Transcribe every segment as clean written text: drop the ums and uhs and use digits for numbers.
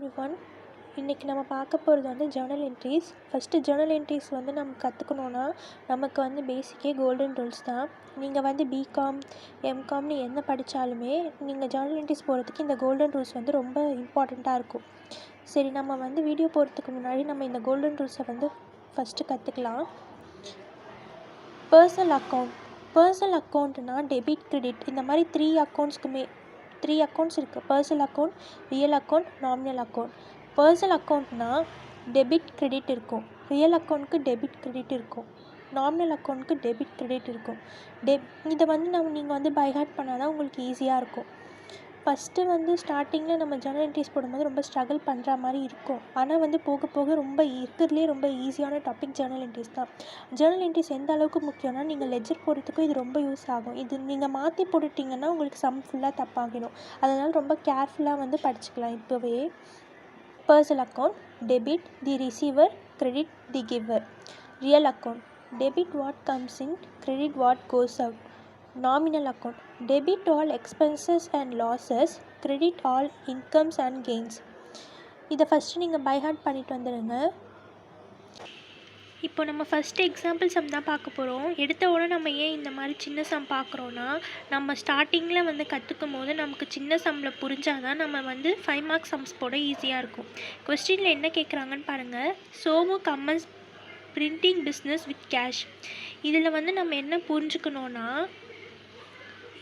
Everyone. இன்றைக்கி நம்ம பார்க்க போகிறது வந்து Journal entries. First Journal entries வந்து நம்ம கற்றுக்கணுன்னா நமக்கு வந்து பேசிக்கே கோல்டன் ரூல்ஸ் தான். நீங்கள் வந்து பிகாம் எம்காம்னு என்ன படித்தாலுமே நீங்கள் ஜேர்னல் என்ட்ரிஸ் போகிறதுக்கு இந்த கோல்டன் ரூல்ஸ் வந்து ரொம்ப இம்பார்ட்டண்ட்டாக இருக்கும். சரி, நம்ம வந்து வீடியோ போகிறதுக்கு முன்னாடி நம்ம இந்த கோல்டன் ரூல்ஸை வந்து ஃபஸ்ட்டு கற்றுக்கலாம். பர்சனல் அக்கௌண்ட்னா டெபிட் கிரெடிட் இந்த மாதிரி 3 அக்கௌண்ட்ஸ் இருக்குது. Personal account, real account, nominal account. Personal அக்கௌண்ட்னா டெபிட் கிரெடிட் இருக்கும், ரியல் அக்கௌண்ட்க்கு டெபிட் கிரெடிட் இருக்கும், நாமினல் அக்கௌண்ட்க்கு டெபிட் கிரெடிட் இருக்கும். இதை வந்து நீங்கள் வந்து பை ஹார்ட் பண்ணால் தான் உங்களுக்கு ஈஸியாக இருக்கும். ஃபஸ்ட்டு வந்து ஸ்டார்டிங்கில் நம்ம ஜேர்னல் என்ட்ரிஸ் போடும்போது ரொம்ப ஸ்ட்ரகிள் பண்ணுற மாதிரி இருக்கும். ஆனால் வந்து போக போக ரொம்ப இருக்கிறதுலே ரொம்ப ஈஸியான டாபிக் ஜேர்னல் என்ட்ரிஸ் தான். ஜேர்னல் என்ட்ரிஸ் எந்த அளவுக்கு முக்கியம்னா நீங்கள் லெட்ஜர் போடுறதுக்கும் இது ரொம்ப யூஸ் ஆகும். இது நீங்கள் மாற்றி போட்டுட்டிங்கன்னா உங்களுக்கு சம் ஃபுல்லாக தப்பாகிடும். அதனால் ரொம்ப கேர்ஃபுல்லாக வந்து படிச்சுக்கலாம். இப்போவே personal account debit the receiver, credit the giver. Real account debit what comes in, credit what goes out. Nominal account debit all expenses and losses, credit all incomes and gains. இதை first நீங்கள் by heart பண்ணிட்டு வந்துடுங்க. இப்போ நம்ம first example some தான் பார்க்க போகிறோம். எடுத்த உடனே நம்ம ஏன் இந்த மாதிரி சின்ன சம் பார்க்குறோன்னா, நம்ம ஸ்டார்டிங்கில் வந்து கற்றுக்கும் போது நமக்கு சின்ன சம்மில் புரிஞ்சால் தான் நம்ம வந்து 5 மார்க்ஸ் சம்ஸ் போட ஈஸியாக இருக்கும். கொஸ்டினில் என்ன கேட்குறாங்கன்னு பாருங்கள். Somu commences printing business with cash. இதில் வந்து நம்ம என்ன புரிஞ்சுக்கணுன்னா,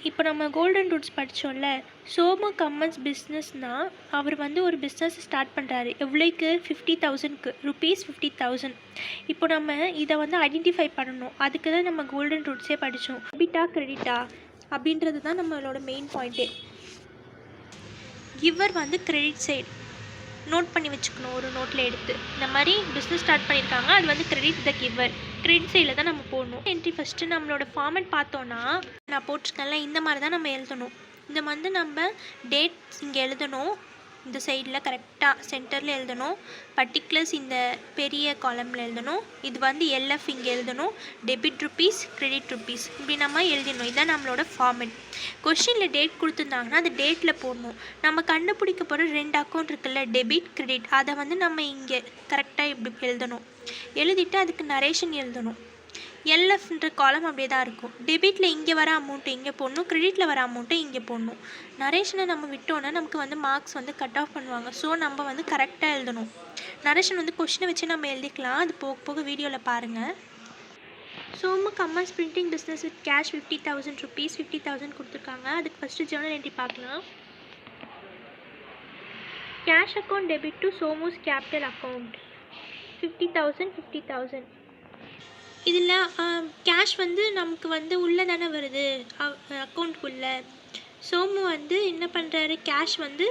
இப்போ நம்ம கோல்டன் ரூல்ஸ் படித்தோம்ல, சோமு கம்மன்ஸ் பிஸ்னஸ்னால் அவர் வந்து ஒரு பிஸ்னஸ் ஸ்டார்ட் பண்ணுறாரு. எவ்வளோக்கு? 50,000க்கு, ₹50,000. இப்போ நம்ம இதை வந்து ஐடென்டிஃபை பண்ணணும். அதுக்கு தான் நம்ம கோல்டன் ரூல்ஸே படித்தோம். டெபிட்டா கிரெடிட்டா அப்படின்றது தான் நம்மளோட மெயின் பாயிண்ட்டே. கிவர் வந்து கிரெடிட் சைடு நோட் பண்ணி வச்சுக்கணும். ஒரு நோட்டில் எடுத்து இந்த மாதிரி பிஸ்னஸ் ஸ்டார்ட் பண்ணியிருக்காங்க, அது வந்து கிரெடிட் த கிவர். கிரெடிட் சைடில் தான் நம்ம போடணும். என்ட்ரி ஃபஸ்ட்டு நம்மளோட ஃபார்மேட் பார்த்தோன்னா, நான் போட்டிருக்கேன்ல இந்த மாதிரி தான் நம்ம எழுதணும். இந்த வந்து நம்ம டேட் இங்கே எழுதணும், இந்த சைடில் கரெக்டாக சென்டரில் எழுதணும். பர்டிகுலர்ஸ் இந்த பெரிய காலமில் எழுதணும். இது வந்து எல்எஃப் இங்கே எழுதணும். டெபிட் ருப்பீஸ், கிரெடிட் ருப்பீஸ் இப்படி நம்ம எழுதணும். இதுதான் நம்மளோட ஃபார்மேட். கொஸ்டினில் டேட் கொடுத்துருந்தாங்கன்னா அது டேட்டில் போடணும். நம்ம கண்டுபிடிக்க போகிற 2 அக்கௌண்ட் இருக்குல்ல, டெபிட் கிரெடிட், அதை வந்து நம்ம இங்கே கரெக்டாக இப்படி எழுதணும். எழுதிட்டு அதுக்கு நரேஷன் எழுதணும். எல்எஃப்ன்ற காலம் அப்படியே தான் இருக்கும். டெபிட்டில் இங்கே வர அமௌண்ட்டு இங்கே போடணும், கிரெடிட்டில் வர அமௌண்ட்டை இங்கே போடணும். நரேஷனை நம்ம விட்டோன்னா நமக்கு வந்து மார்க்ஸ் வந்து கட் ஆஃப் பண்ணுவாங்க. ஸோ நம்ம வந்து கரெக்டாக எழுதணும். நரேஷன் வந்து கொஷினை வச்சு நம்ம எழுதிக்கலாம். அது போக போக வீடியோவில் பாருங்கள். Somu commences printing business with cash ₹50,000, 50,000 கொடுத்துருக்காங்க. அதுக்கு ஃபஸ்ட்டு ஜேர்னல் என்ட்ரி பார்க்கலாம். Cash account debit to Somu's capital account 50,000. இதில் கேஷ் வந்து நமக்கு வந்து உள்ளே தானே வருது அக்கௌண்ட்குள்ளே. சோமு வந்து என்ன பண்ணுறாரு, கேஷ் வந்து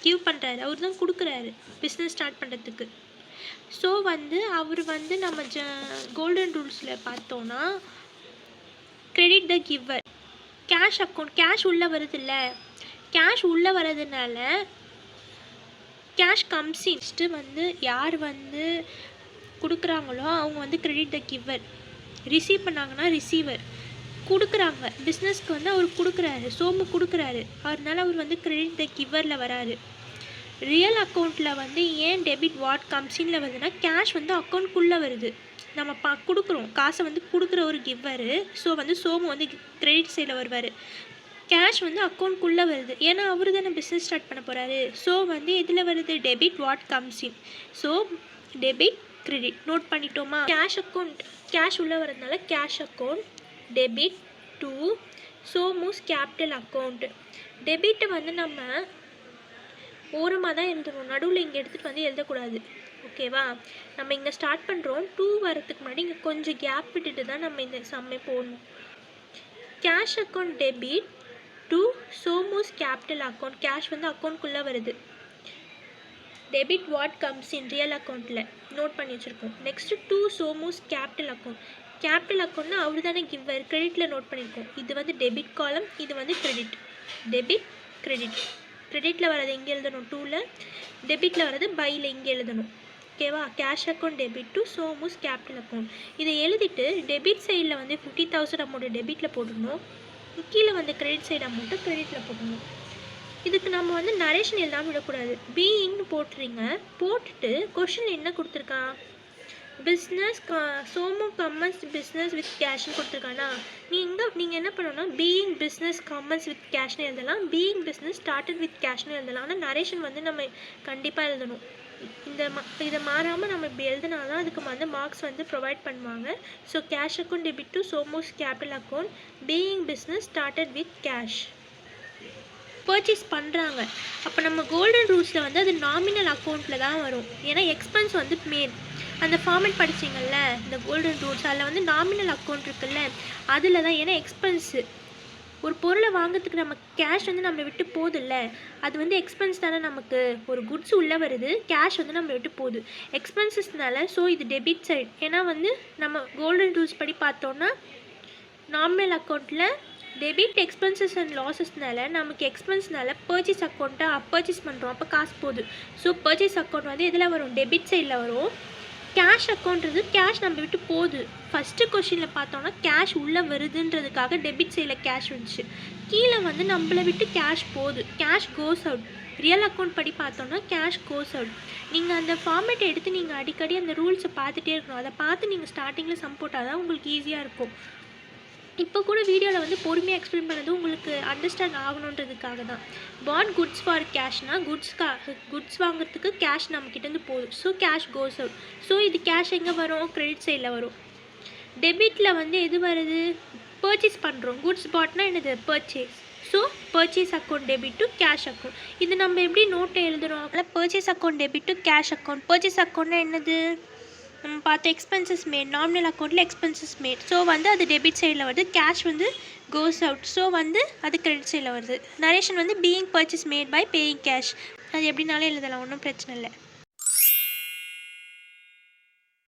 கிவ் பண்ணுறாரு, அவர் தான் கொடுக்குறாரு பிஸ்னஸ் ஸ்டார்ட் பண்ணுறதுக்கு. ஸோ வந்து அவர் வந்து நம்ம கோல்டன் ரூல்ஸில் பார்த்தோன்னா கிரெடிட் த கிவர். கேஷ் அக்கௌண்ட் கேஷ் உள்ளே வருது இல்லை, கேஷ் உள்ளே வர்றதுனால கேஷ் கம்ஸின்ஸ்ட்டு வந்து யார் வந்து கொடுக்குறாங்களோ அவங்க வந்து கிரெடிட் த கிவர். ரிசீவ் பண்ணாங்கன்னா ரிசீவர். கொடுக்குறாங்க பிஸ்னஸ்க்கு வந்து அவர் கொடுக்குறாரு, சோமு கொடுக்குறாரு, அதனால அவர் வந்து கிரெடிட் த கிவரில் வராரு. ரியல் அக்கௌண்ட்டில் வந்து ஏன் டெபிட் வாட் கம்ஸின்ல வருதுன்னா, கேஷ் வந்து அக்கௌண்ட்குள்ளே வருது. நம்ம கொடுக்குறோம் காசை வந்து கொடுக்குற ஒரு கிவரு. ஸோ வந்து சோமு வந்து கிரெடிட் சைடில் வருவார். கேஷ் வந்து அக்கௌண்ட்குள்ளே வருது, ஏன்னா அவர் தானே பிஸ்னஸ் ஸ்டார்ட் பண்ண போகிறாரு. ஸோ வந்து எதில் வருது, debit what comes in. So debit credit note பண்ணிட்டோமா. கேஷ் அக்கௌண்ட் கேஷ் உள்ளே வரதுனால cash account debit to Somu's capital account. டெபிட்டை வந்து நம்ம ஓரமாக தான் எழுதணும், நடுவில் இங்கே எடுத்துகிட்டு வந்து எழுதக்கூடாது. ஓகேவா? நம்ம இங்கே ஸ்டார்ட் பண்ணுறோம், 2 வரத்துக்கு முன்னாடி இங்கே கொஞ்சம் கேப் விட்டுட்டு தான் நம்ம இந்த சம்மை போடணும். Cash account debit to Somu's capital account. Cash வந்து அக்கௌண்ட்குள்ளே வருது. Debit what comes in real அக்கௌண்ட்டில் நோட் பண்ணி வச்சுருக்கோம். Next to Somu's capital account. Capital அக்கௌண்ட்னா அவர் தானே கிவர், கிரெடிட்டில் நோட் பண்ணியிருக்கோம். இது வந்து டெபிட் காலம், இது வந்து கிரெடிட். Debit credit. கிரெடிட்டில் வரது இங்கே எழுதணும் 2ல், டெபிட்டில் வரது பையில் இங்கே எழுதணும். ஓகேவா? Cash account debit to Somu's capital account. இதை எழுதிட்டு டெபிட் சைடில் வந்து 50,000 அமௌண்ட்டு டெபிட்டில் போட்டுடணும், கீழே வந்து கிரெடிட் சைடு அமௌண்ட்டு கிரெடிட்டில் போட்டுடணும். இதுக்கு நம்ம வந்து நரேஷன் எழுதாமல் விடக்கூடாது. பீயிங்னு போட்டுறீங்க. போட்டுட்டு கொஷின் என்ன கொடுத்துருக்கான், பிஸ்னஸ் சோமு கம்மன்ஸ் பிஸ்னஸ் வித் கேஷ்னு கொடுத்துருக்கானா, நீங்கள் என்ன பண்ணணும்னா பீயிங் பிஸ்னஸ் கம்மன்ஸ் வித் கேஷ்னு எழுதலாம், பீயிங் பிஸ்னஸ் ஸ்டார்டட் வித் கேஷ்னு எழுதலாம். ஆனால் நரேஷன் வந்து நம்ம கண்டிப்பாக எழுதணும். இதை மாறாமல் நம்ம இப்படி எழுதினா தான் அதுக்கு வந்து மார்க்ஸ் வந்து ப்ரொவைட் பண்ணுவாங்க. So cash account debit to சோமோஸ் capital account, being business started with cash. Purchase பண்ணுறாங்க, அப்போ நம்ம கோல்டன் ரூல்ஸில் வந்து அது நாமினல் அக்கௌண்ட்டில் தான் வரும். ஏன்னா எக்ஸ்பென்ஸ் வந்து மேட், அந்த ஃபார்மேட் படிச்சிங்கள்ல இந்த கோல்டன் ரூல்ஸ், அதில் வந்து நாமினல் அக்கௌண்ட் இருக்குல்ல அதில் தான். ஏன்னா எக்ஸ்பென்ஸு, ஒரு பொருளை வாங்கிறதுக்கு நம்ம கேஷ் வந்து நம்ம விட்டு போதில்ல, அது வந்து எக்ஸ்பென்ஸ் தானே. நமக்கு ஒரு குட்ஸ் உள்ளே வருது, கேஷ் வந்து நம்ம விட்டு போகுது, எக்ஸ்பென்சஸ்னால. ஸோ இது டெபிட் சைடு. ஏன்னா வந்து நம்ம கோல்டன் ரூல்ஸ் படி பார்த்தோன்னா நாமினல் அக்கௌண்ட்டில் டெபிட் எக்ஸ்பென்சஸ் அண்ட் லாஸஸ்னால நமக்கு எக்ஸ்பென்ஸ்னால பர்ச்சேஸ் அக்கௌண்ட்டை பர்ச்சேஸ் பண்ணுறோம், அப்போ காசு போகுது. ஸோ பர்ச்சேஸ் அக்கௌண்ட் வந்து எதில் வரும், டெபிட் சைடில் வரும். கேஷ் அக்கௌண்ட்றது கேஷ் நம்ம விட்டு போகுது. ஃபஸ்ட்டு கொஷினில் பார்த்தோன்னா கேஷ் உள்ளே வருதுன்றதுக்காக டெபிட் சைடில் கேஷ் வந்துச்சு, கீழே வந்து நம்மளை விட்டு கேஷ் போகுது, cash goes out. Real account படி பார்த்தோன்னா கேஷ் கோஸ் அவுட். நீங்கள் அந்த ஃபார்மேட்டை எடுத்து நீங்கள் அடிக்கடி அந்த ரூல்ஸை பார்த்துட்டே இருக்கணும். அதை பார்த்து நீங்கள் ஸ்டார்டிங்கில் சம் போட்டால் தான் உங்களுக்கு ஈஸியாக இருக்கும். இப்போ கூட வீடியோவில் வந்து பொறுமையாக எக்ஸ்பிளைன் பண்ணது உங்களுக்கு அண்டர்ஸ்டாண்ட் ஆகணுன்றதுக்காக தான். பாட் குட்ஸ் ஃபார் கேஷ்னா குட்ஸ் வாங்குறதுக்கு கேஷ் நம்மக்கிட்டேருந்து போகுது. So cash goes out. So இது கேஷ் எங்கே வரும், கிரெடிட் சைடில் வரும். டெபிட்டில் வந்து எது வருது, பர்ச்சேஸ் பண்ணுறோம். குட்ஸ் பாட்னா என்னது, purchase. So purchase account debit to cash account. இது நம்ம எப்படி நோட்டை எழுதுகிறோம், அதில் purchase account debit to cash account. Purchase அக்கௌண்ட்னா என்னது, நம்ம பார்த்து எக்ஸ்பென்சஸ் மேட், நாமினல் அக்கௌண்ட்டில் எக்ஸ்பென்சஸ் மேட். ஸோ வந்து அது டெபிட் சைடில் வருது, கேஷ் வந்து கோஸ் அவுட். ஸோ வந்து அது கிரெடிட் சைடில் வருது. நரேஷன் வந்து being purchase made by paying cash. அது எப்படினாலும் எழுதலாம், ஒன்றும் பிரச்சனை இல்லை.